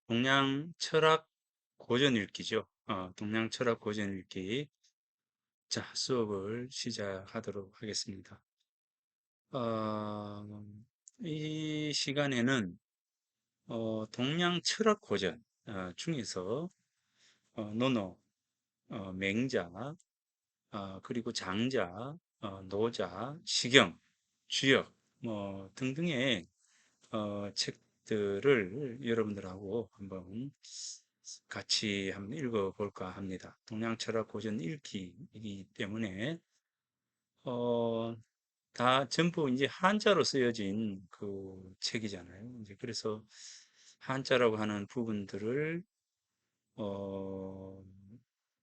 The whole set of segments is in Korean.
동양 철학 고전 읽기죠. 동양 철학 고전 읽기. 자, 수업을 시작하도록 하겠습니다. 어, 이 시간에는 동양 철학 고전 중에서 논어, 맹자, 그리고 장자, 노자, 시경, 주역, 뭐 등등의 책들을 여러분들하고 한번 같이 한번 읽어볼까 합니다. 동양 철학 고전 읽기이기 때문에 어, 다 전부 이제 한자로 쓰여진 그 책이잖아요. 이제 그래서 한자라고 하는 부분들을 어,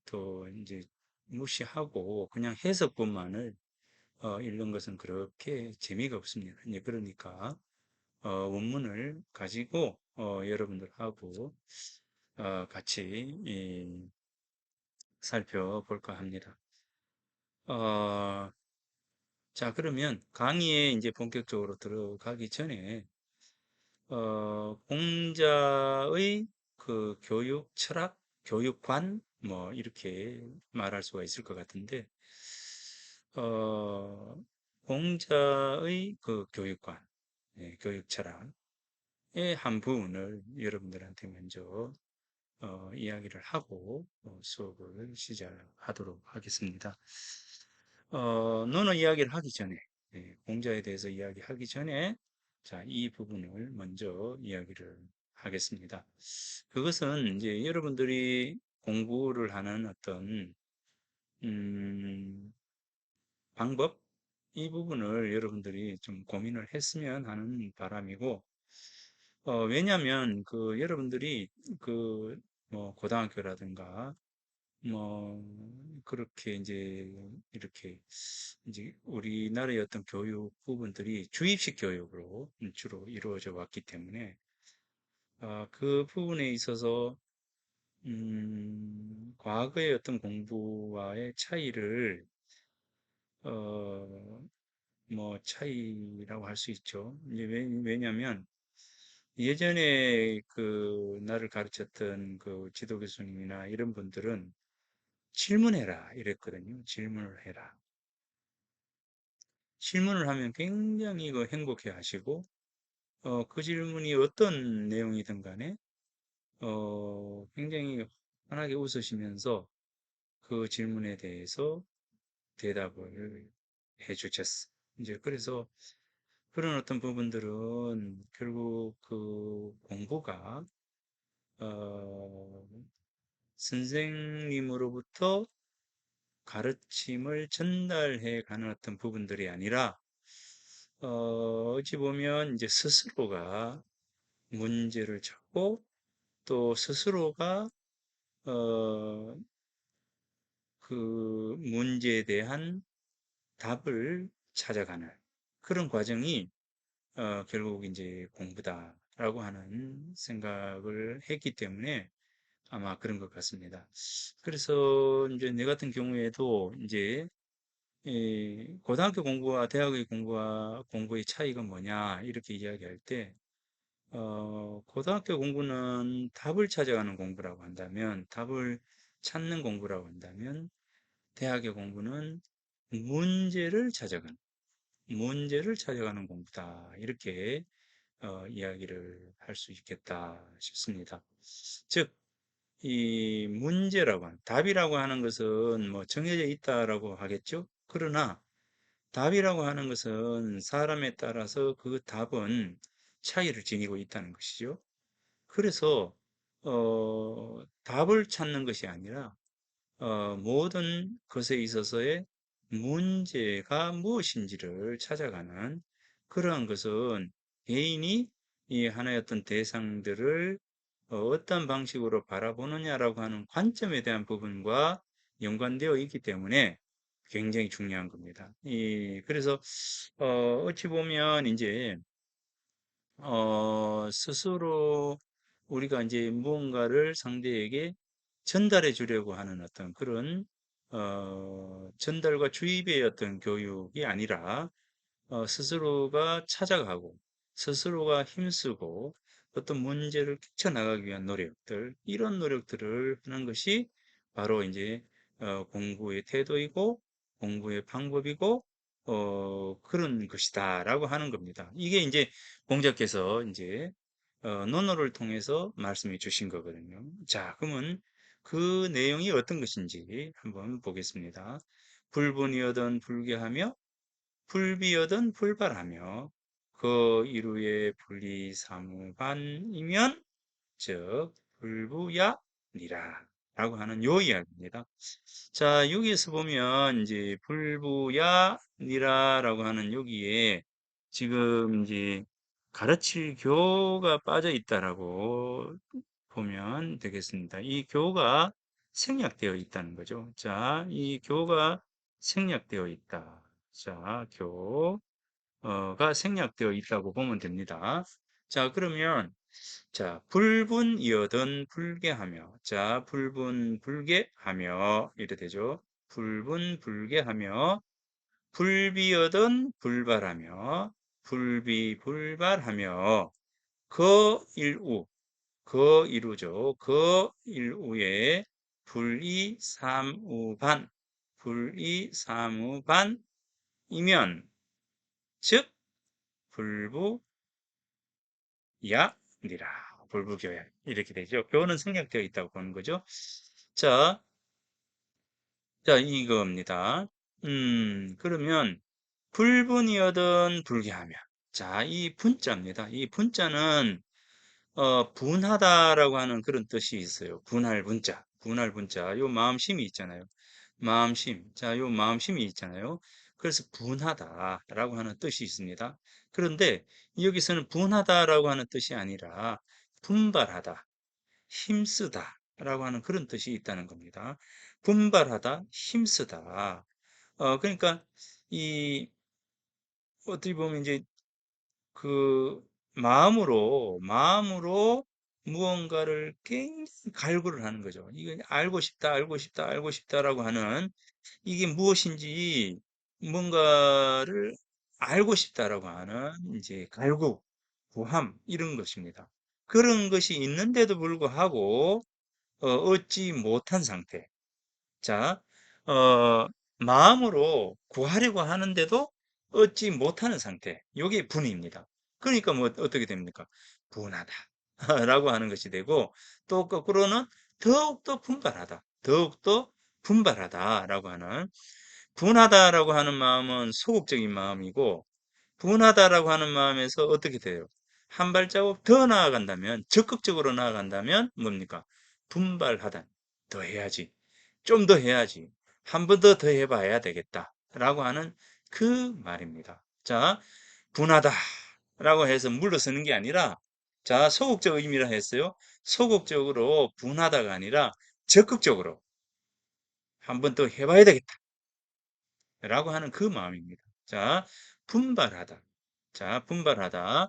또 이제 무시하고 그냥 해석본만을 읽는 것은 그렇게 재미가 없습니다. 이제 그러니까 원문을 가지고 여러분들하고 같이 살펴볼까 합니다. 어, 자, 그러면 강의에 이제 본격적으로 들어가기 전에 공자의 그 교육 철학, 교육관 뭐 이렇게 말할 수가 있을 것 같은데 어, 공자의 그 교육관, 교육 철학의 한 부분을 여러분들한테 먼저 이야기를 하고 수업을 시작하도록 하겠습니다. 논어 이야기를 하기 전에, 공자에 대해서 이야기하기 전에, 자, 이 부분을 먼저 이야기를 하겠습니다. 그것은 이제 여러분들이 공부를 하는 어떤, 방법? 이 부분을 여러분들이 좀 고민을 했으면 하는 바람이고, 왜냐하면 그 여러분들이 그 뭐 고등학교라든가 뭐 그렇게 이제 이렇게 이제 우리나라의 어떤 교육 부분들이 주입식 교육으로 주로 이루어져 왔기 때문에 그 부분에 있어서 과거의 어떤 공부와의 차이를 어, 뭐 차이라고 할 수 있죠. 이제 왜냐하면 예전에 그 나를 가르쳤던 그 지도 교수님이나 이런 분들은 질문해라 이랬거든요. 질문을 해라. 질문을 하면 굉장히 그 행복해 하시고 그 질문이 어떤 내용이든 간에 굉장히 환하게 웃으시면서 그 질문에 대해서 대답을 해 주셨어. 이제 그래서 그런 어떤 부분들은 결국 그 공부가 어, 선생님으로부터 가르침을 전달해 가는 어떤 부분들이 아니라 어찌 보면 이제 스스로가 문제를 찾고 또 스스로가 어, 그 문제에 대한 답을 찾아가는 그런 과정이 결국 이제 공부다라고 하는 생각을 했기 때문에 아마 그런 것 같습니다. 그래서 이제 내 같은 경우에도 이제 고등학교 공부와 대학의 공부의 차이가 뭐냐 이렇게 이야기할 때 고등학교 공부는 답을 찾아가는 공부라고 한다면 답을 찾는 공부라고 한다면 대학의 공부는 문제를 찾아가는 문제를 찾아가는 공부다 이렇게 이야기를 할 수 있겠다 싶습니다. 즉 이 문제라고 하는 답이라고 하는 것은 뭐 정해져 있다라고 하겠죠. 그러나 답이라고 하는 것은 사람에 따라서 그 답은 차이를 지니고 있다는 것이죠. 그래서 답을 찾는 것이 아니라 모든 것에 있어서의 문제가 무엇인지를 찾아가는 그러한 것은 개인이 이 하나의 어떤 대상들을 어떤 방식으로 바라보느냐라고 하는 관점에 대한 부분과 연관되어 있기 때문에 굉장히 중요한 겁니다. 그래서 어찌 보면 이제 스스로 우리가 이제 무언가를 상대에게 전달해 주려고 하는 어떤 그런 전달과 주입의 어떤 교육이 아니라 스스로가 찾아가고 스스로가 힘쓰고 어떤 문제를 깨쳐나가기 위한 노력들, 이런 노력들을 하는 것이 바로 이제 공부의 태도이고 공부의 방법이고 그런 것이다라고 하는 겁니다. 이게 이제 공자께서 이제 논어를 통해서 말씀해 주신 거거든요. 자, 그러면 그 내용이 어떤 것인지 한번 보겠습니다. 불분이어든 불개하며 불비어든 불발하며 그 이루의 분리사무반이면 즉 불부야니라 라고 하는 요 이야기입니다. 자, 여기에서 보면 이제 불부야니라라고 하는 여기에 지금 이제 가르칠 교가 빠져 있다라고 보면 되겠습니다. 이 교가 생략되어 있다는 거죠. 자, 이 교가 생략되어 있다. 자, 교가 생략되어 있다고 보면 됩니다. 자, 그러면 자, 불분이어든 불개하며 자, 불분불개하며 이래 되죠. 불분불개하며 불비어든 불발하며 불비불발하며 거일우 거일우죠. 거일우에 불이삼우반 불이삼우반이면 즉 불부야니라 불부교야 이렇게 되죠. 교는 생략되어 있다고 보는 거죠. 자, 자 이겁니다. 그러면 불분이어든 불개하며 자, 이 분자입니다. 이 분자는 분하다라고 하는 그런 뜻이 있어요. 분할 분자, 분할 분자. 요 마음심이 있잖아요. 마음심. 자, 요 마음심이 있잖아요. 그래서 분하다라고 하는 뜻이 있습니다. 그런데 여기서는 분하다라고 하는 뜻이 아니라 분발하다, 힘쓰다라고 하는 그런 뜻이 있다는 겁니다. 분발하다, 힘쓰다. 그러니까 이 어떻게 보면 이제 그 마음으로 무언가를 굉장히 갈구를 하는 거죠. 이거 알고 싶다, 알고 싶다, 알고 싶다라고 하는 이게 무엇인지 뭔가를 알고 싶다라고 하는 이제 갈구, 구함 이런 것입니다. 그런 것이 있는데도 불구하고 얻지 못한 상태. 자, 어, 마음으로 구하려고 하는데도 얻지 못하는 상태. 이게 분입니다. 그러니까 뭐 어떻게 됩니까? 분하다. 라고 하는 것이 되고 또 거꾸로는 더욱더 분발하다. 더욱더 분발하다라고 하는 분하다라고 하는 마음은 소극적인 마음이고 분하다라고 하는 마음에서 어떻게 돼요? 한 발자국 더 나아간다면 적극적으로 나아간다면 뭡니까? 분발하다. 더 해야지. 좀 더 해야지. 한 번 더 해봐야 되겠다. 라고 하는 그 말입니다. 자, 분하다. 라고 해서 물러서는 게 아니라, 자, 소극적 의미라 했어요. 소극적으로 분하다가 아니라 적극적으로 한 번 더 해봐야 되겠다. 라고 하는 그 마음입니다. 자, 분발하다. 자, 분발하다.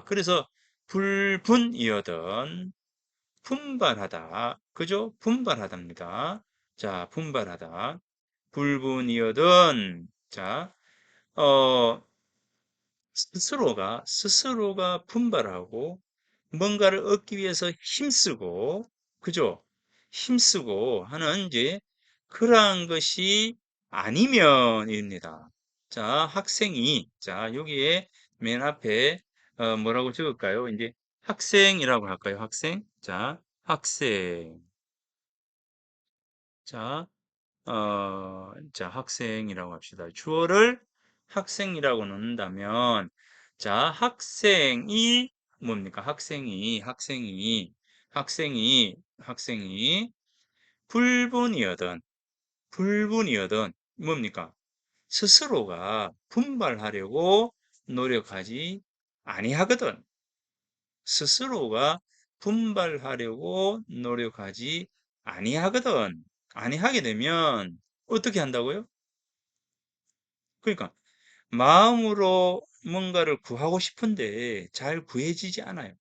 그래서 불분이어든 분발하다. 그죠? 분발하답니다. 자, 분발하다. 불분이어든, 자, 어, 스스로가 분발하고, 뭔가를 얻기 위해서 힘쓰고, 그죠? 힘쓰고 하는 이제, 그러한 것이 아니면입니다. 자, 학생이, 자, 여기에 맨 앞에, 뭐라고 적을까요? 이제 학생이라고 할까요? 학생? 자, 학생. 자, 자, 학생이라고 합시다. 주어를 학생이라고 넣는다면, 자, 학생이 뭡니까? 학생이 불분이어든 뭡니까? 스스로가 분발하려고 노력하지 아니하거든. 스스로가 분발하려고 노력하지 아니하거든. 아니하게 되면 어떻게 한다고요? 그러니까 마음으로 뭔가를 구하고 싶은데 잘 구해지지 않아요.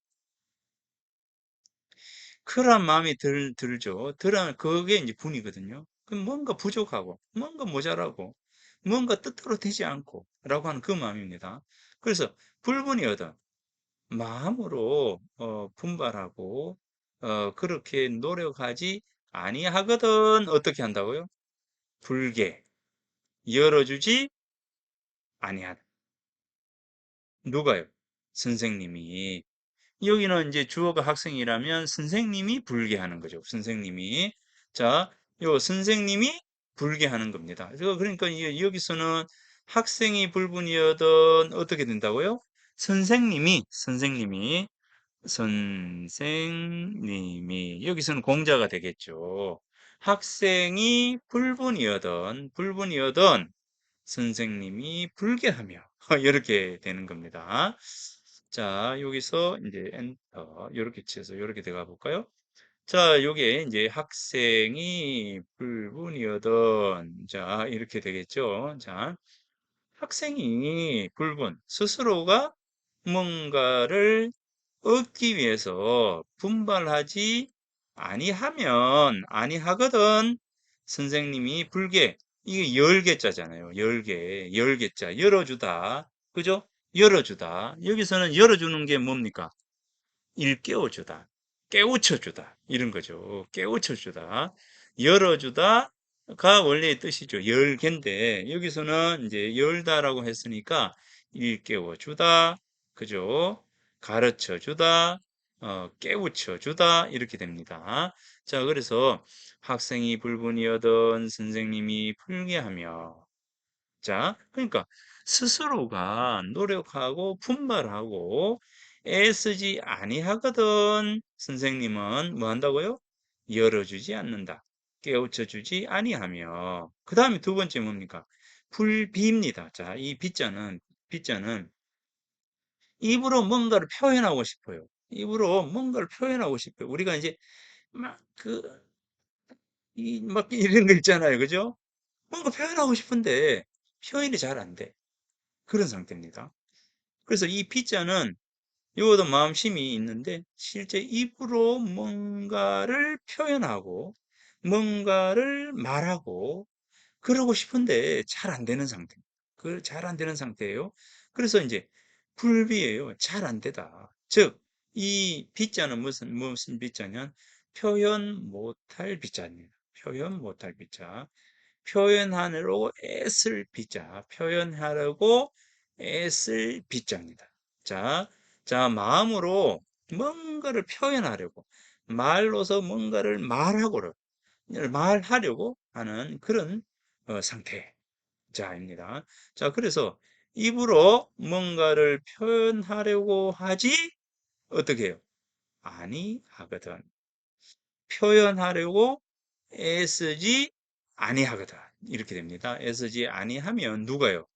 그런 마음이 들죠. 그게 이제 분이거든요. 그럼 뭔가 부족하고, 뭔가 모자라고, 뭔가 뜻대로 되지 않고, 라고 하는 그 마음입니다. 그래서 불분이어든 마음으로 분발하고 그렇게 노력하지 아니하거든 어떻게 한다고요? 불게 열어주지 아니하다. 누가요? 선생님이. 여기는 이제 주어가 학생이라면 선생님이 불게 하는 거죠. 선생님이. 자, 요 선생님이 불게 하는 겁니다. 그러니까 여기서는 학생이 불분이어든 어떻게 된다고요? 선생님이 여기서는 공자가 되겠죠. 학생이 불분이어든 선생님이 불게하며 이렇게 되는 겁니다. 자, 여기서 이제 엔터 이렇게 치서 이렇게 들어가 볼까요? 자, 요게 이제 학생이 불분이어든 자, 이렇게 되겠죠. 자, 학생이 스스로가 뭔가를 얻기 위해서 분발하지 아니하거든 선생님이 이게 열개자잖아요. 열개자 열어주다. 그죠? 열어주다. 여기서는 열어주는 게 뭡니까? 일깨워주다, 깨우쳐주다 이런 거죠. 깨우쳐주다, 열어주다가 원래의 뜻이죠. 열개인데 여기서는 이제 열다라고 했으니까 일깨워주다, 그죠? 가르쳐주다, 깨우쳐주다 이렇게 됩니다. 자, 그래서 학생이 불분이어든 선생님이 풀게하며 자, 그러니까 스스로가 노력하고 분발하고 애쓰지 아니하거든 선생님은 뭐 한다고요? 열어주지 않는다. 깨우쳐주지 아니하며 그 다음에 두 번째 뭡니까? 불비입니다. 자, 이 빗자는 입으로 뭔가를 표현하고 싶어요. 입으로 뭔가를 표현하고 싶어요. 우리가 이제 막 막 이런 거 있잖아요. 그죠? 뭔가 표현하고 싶은데 표현이 잘 안 돼. 그런 상태입니다. 그래서 이 피자는 이것도 마음심이 있는데 실제 입으로 뭔가를 표현하고 뭔가를 말하고 그러고 싶은데 잘 안 되는 상태. 잘 안 되는 상태예요. 그래서 이제 불비예요. 잘 안 되다. 즉, 이 비자는 무슨 비자냐? 표현 못할 비자입니다. 표현 못할 비자. 표현하려고 애쓸 비자, 표현하려고 애쓸 비자입니다. 자, 자, 마음으로 뭔가를 표현하려고, 말로서 뭔가를 말하려고 하는 그런 상태자입니다. 자, 그래서 입으로 뭔가를 표현하려고 하지, 어떻게 해요? 아니 하거든. 표현하려고 애쓰지 아니하거든. 이렇게 됩니다. 애쓰지 아니하면 누가요?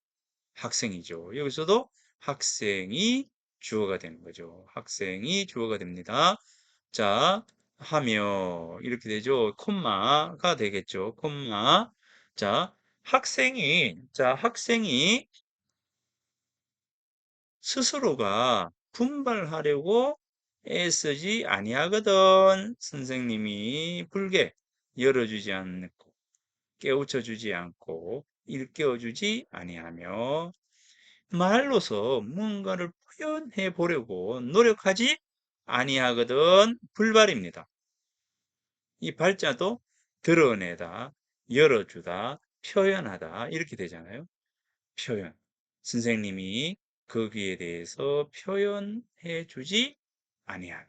학생이죠. 여기서도 학생이 주어가 되는 거죠. 학생이 주어가 됩니다. 자, 하며 이렇게 되죠. 콤마가 되겠죠. 콤마. 자, 학생이 스스로가 분발하려고 애쓰지 아니하거든 선생님이 불게 열어주지 않고 깨우쳐주지 않고 일깨워주지 아니하며 말로서 뭔가를 표현해 보려고 노력하지 아니하거든 불발입니다. 이 발자도 드러내다, 열어주다, 표현하다 이렇게 되잖아요. 표현. 선생님이 거기에 대해서 표현해 주지 아니하며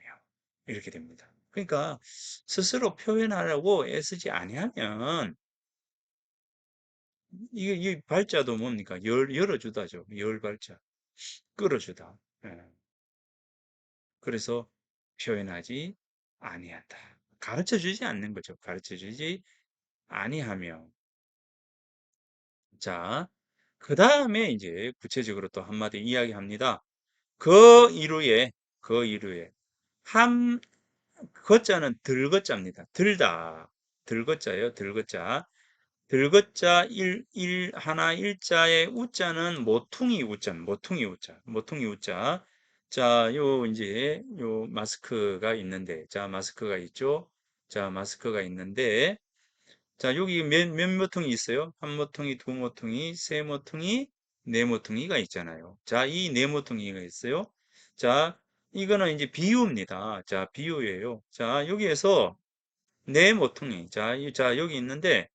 이렇게 됩니다. 그러니까 스스로 표현하려고 애쓰지 아니하면 이 발자도 뭡니까? 열어주다죠. 열 발자. 끌어주다. 예. 그래서 표현하지 아니한다. 가르쳐 주지 않는 거죠. 가르쳐 주지 아니하며. 자, 그 다음에 이제 구체적으로 또 한마디 이야기합니다. 그 이루에 함 거자는 들거자입니다. 들다. 들거자예요. 들거자. 들거자 하나 일자의 우자는 모퉁이 우자. 자, 요 이제 요 마스크가 있는데 자, 마스크가 있죠. 자, 마스크가 있는데 자, 여기 몇 모퉁이 있어요? 한 모퉁이, 두 모퉁이, 세 모퉁이, 네 모퉁이가 있잖아요. 자, 이 네 모퉁이가 있어요. 자, 이거는 이제 비유입니다. 자, 비유예요. 자, 여기에서 네 모퉁이. 자, 자, 여기 있는데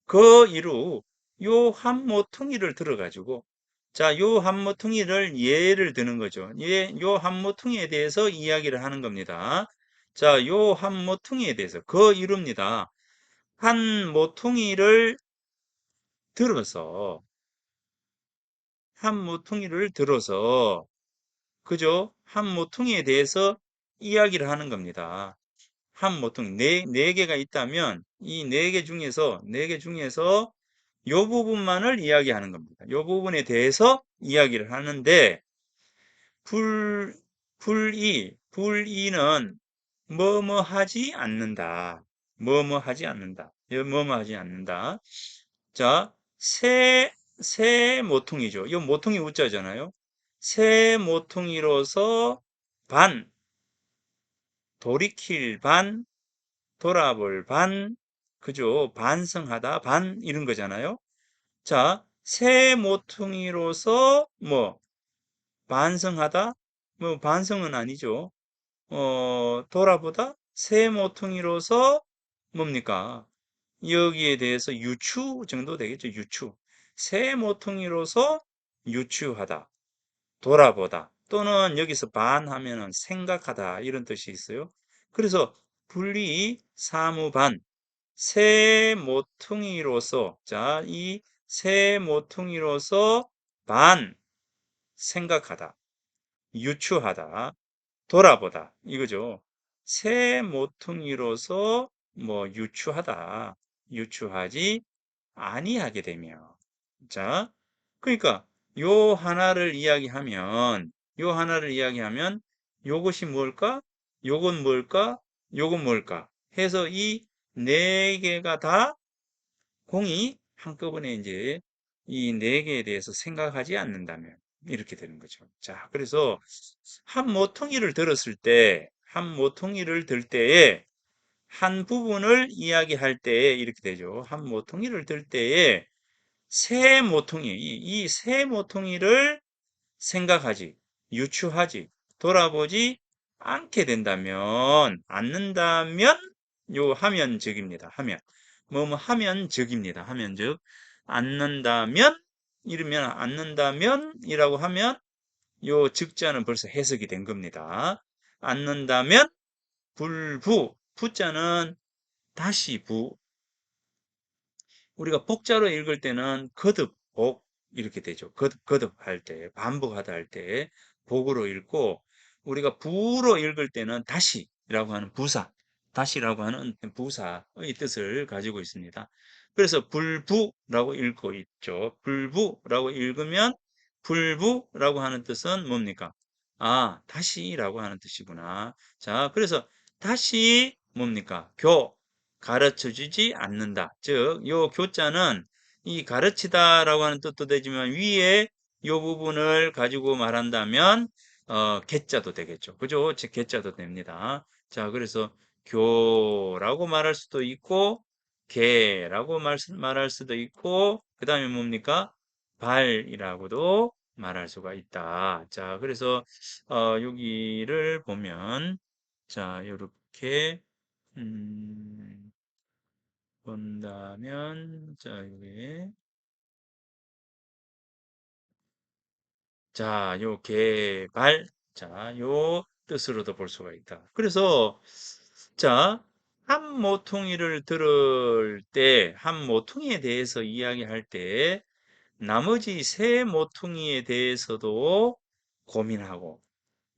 그 이루 요 한 모퉁이를 들어가지고 자, 요 한 모퉁이를 예를 드는 거죠. 예, 요 한 모퉁이에 대해서 이야기를 하는 겁니다. 자, 요 한 모퉁이에 대해서 그 이루입니다. 한 모퉁이를 들어서 한 모퉁이를 들어서 그죠? 한 모퉁이에 대해서 이야기를 하는 겁니다. 한 모퉁이 네 개가 있다면 이 네 개 중에서 요 부분만을 이야기하는 겁니다. 요 부분에 대해서 이야기를 하는데 불 불이는 뭐뭐 하지 않는다. 뭐뭐 하지 않는다. 뭐뭐 하지 않는다. 자, 새 모퉁이죠. 이 모퉁이 우자잖아요. 새 모퉁이로서 반, 돌이킬 반, 돌아볼 반, 그죠? 반성하다, 반, 이런 거잖아요. 자, 새 모퉁이로서 뭐, 반성하다? 뭐, 반성은 아니죠. 돌아보다? 새 모퉁이로서 뭡니까? 여기에 대해서 유추 정도 되겠죠. 유추. 새 모퉁이로서 유추하다. 돌아보다. 또는 여기서 반하면은 생각하다. 이런 뜻이 있어요. 그래서 분리 사무반. 새 모퉁이로서, 자, 이 새 모퉁이로서 반 생각하다. 유추하다. 돌아보다. 이거죠. 새 모퉁이로서 뭐 유추하다. 유추하지 아니하게 되며. 자, 그러니까 요 하나를 이야기하면 요것이 뭘까? 요건 뭘까? 요건 뭘까? 해서 이 네 개가 다 공이 한꺼번에 이제 이 네 개에 대해서 생각하지 않는다면 이렇게 되는 거죠. 자, 그래서 한 모퉁이를 들었을 때, 한 모퉁이를 들 때에 한 부분을 이야기할 때에 이렇게 되죠. 한 모퉁이를 들 때에 새 모퉁이, 이 새 모퉁이를 생각하지, 유추하지, 돌아보지 않는다면, 요 하면적입니다. 뭐뭐 하면적입니다. 하면적. 않는다면, 이러면 않는다면이라고 하면, 요 즉자는 벌써 해석이 된 겁니다. 않는다면, 부자는 다시 우리가 복자로 읽을 때는 복 이렇게 되죠. 거듭할 때, 반복하다 할 때 복으로 읽고 우리가 부로 읽을 때는 다시라고 하는 다시라고 하는 부사의 뜻을 가지고 있습니다. 그래서 불부라고 읽고 있죠. 불부라고 읽으면 불부라고 하는 뜻은 뭡니까? 아, 다시라고 하는 뜻이구나. 자, 그래서 다시 뭡니까? 가르쳐 주지 않는다. 즉, 요 교자는 이 가르치다라고 하는 뜻도 되지만 위에 요 부분을 가지고 말한다면 개자도 되겠죠. 그죠? 즉 개자도 됩니다. 자, 그래서 교라고 말할 수도 있고 개라고 말할 수도 있고 그다음에 뭡니까? 발이라고도 말할 수가 있다. 자, 그래서 여기를 보면 자, 요렇게 본다면, 자, 여기. 자, 요 개발. 자, 요 뜻으로도 볼 수가 있다. 그래서, 자, 한 모퉁이를 들을 때, 한 모퉁이에 대해서 이야기할 때, 나머지 세 모퉁이에 대해서도 고민하고,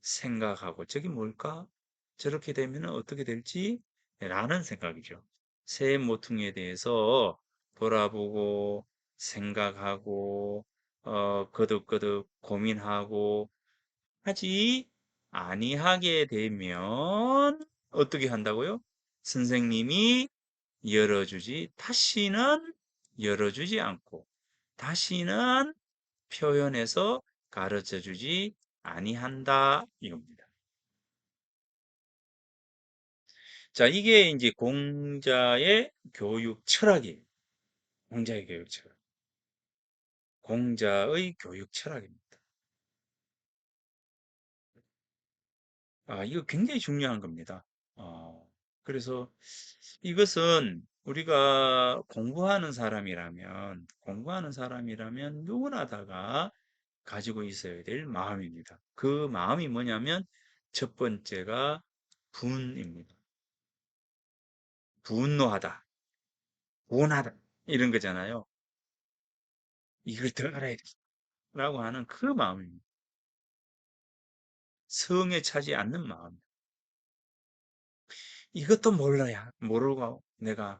생각하고 저게 뭘까? 저렇게 되면 어떻게 될지? 라는 생각이죠. 새 모퉁이에 대해서 돌아보고 생각하고 거듭거듭 고민하고 하지 아니하게 되면 어떻게 한다고요? 선생님이 다시는 열어주지 않고 다시는 표현해서 가르쳐 주지 아니한다 이겁니다. 자, 이게 이제 공자의 교육 철학이에요. 공자의 교육 철학. 공자의 교육 철학입니다. 이거 굉장히 중요한 겁니다. 그래서 이것은 우리가 공부하는 사람이라면 누구나 다가 가지고 있어야 될 마음입니다. 그 마음이 뭐냐면 첫 번째가 분입니다. 분노하다, 원하다 이런 거잖아요. 이걸 더 알아야 겠라고 하는 그 마음입니다. 성에 차지 않는 마음. 이것도 몰라야 모르고 내가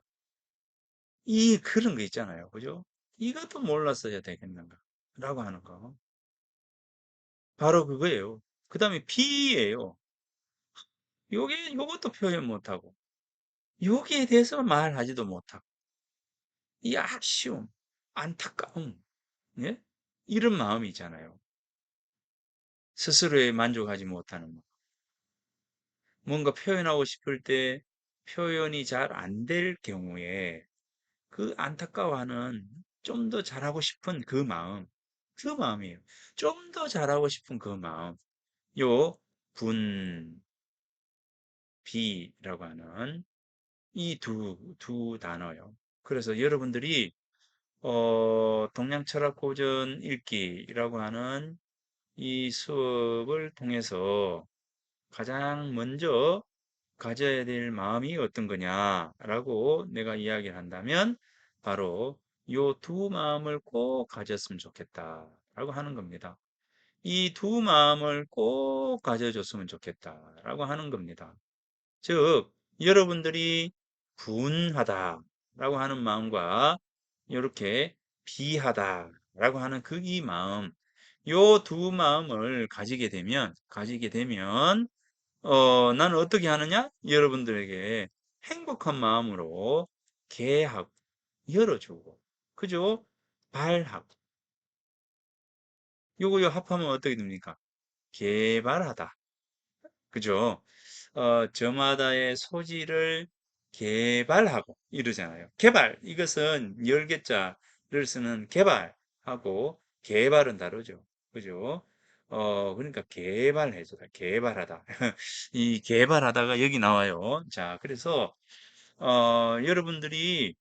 이 그런 거 있잖아요. 그죠? 이것도 몰랐어야 되겠는가? 라고 하는 거. 바로 그거예요. 그 다음에 B예요. 요것도 표현 못하고, 여기에 대해서 말하지도 못하고, 이 아쉬움, 안타까움, 예? 이런 마음이 있잖아요. 스스로에 만족하지 못하는 마음. 뭔가 표현하고 싶을 때 표현이 잘 안 될 경우에 그 안타까워하는 좀 더 잘하고 싶은 그 마음이에요. 좀 더 잘하고 싶은 그 마음. 요 분, 비라고 하는 이 두 단어요. 그래서 여러분들이 동양철학고전 읽기라고 하는 이 수업을 통해서 가장 먼저 가져야 될 마음이 어떤 거냐라고 내가 이야기를 한다면 바로 요 두 마음을 꼭 가졌으면 좋겠다라고 하는 겁니다. 이 두 마음을 꼭 가져줬으면 좋겠다라고 하는 겁니다. 즉, 여러분들이 분하다라고 하는 마음과 이렇게 비하다라고 하는 그 이 마음, 요 두 마음을 가지게 되면 나는 어떻게 하느냐? 여러분들에게 행복한 마음으로 개하고 열어주고, 그죠? 발하고, 요거 합하면 어떻게 됩니까? 개발하다. 그죠? 저마다의 소질을 개발하고 이러잖아요. 개발, 이것은 열개자를 쓰는 개발하고 개발은 다르죠. 그죠? 그러니까 개발해주다, 개발하다. 이 개발하다가 여기 나와요. 자, 그래서, 여러분들이,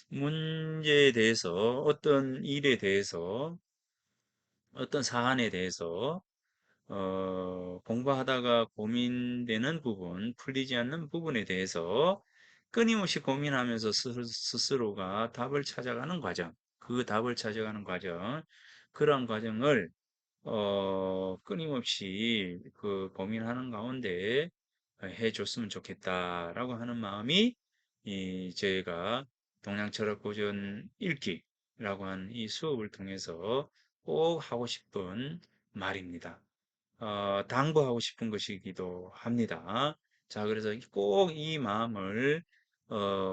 문제에 대해서, 어떤 일에 대해서, 어떤 사안에 대해서 공부하다가 고민되는 부분, 풀리지 않는 부분에 대해서 끊임없이 고민하면서 스스로가 답을 찾아가는 과정, 그 답을 찾아가는 과정, 그러한 과정을 끊임없이 그 고민하는 가운데 해줬으면 좋겠다라고 하는 마음이 저희가 동양철학고전 읽기라고 하는 이 수업을 통해서 꼭 하고 싶은 말입니다. 당부하고 싶은 것이기도 합니다. 자, 그래서 꼭 이 마음을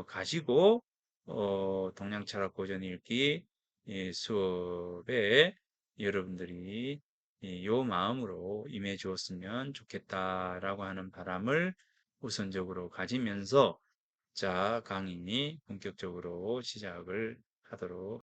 가지고 동양철학고전 읽기 수업에 여러분들이 요 마음으로 임해 주었으면 좋겠다라고 하는 바람을 우선적으로 가지면서 자, 강의 본격적으로 시작을 하도록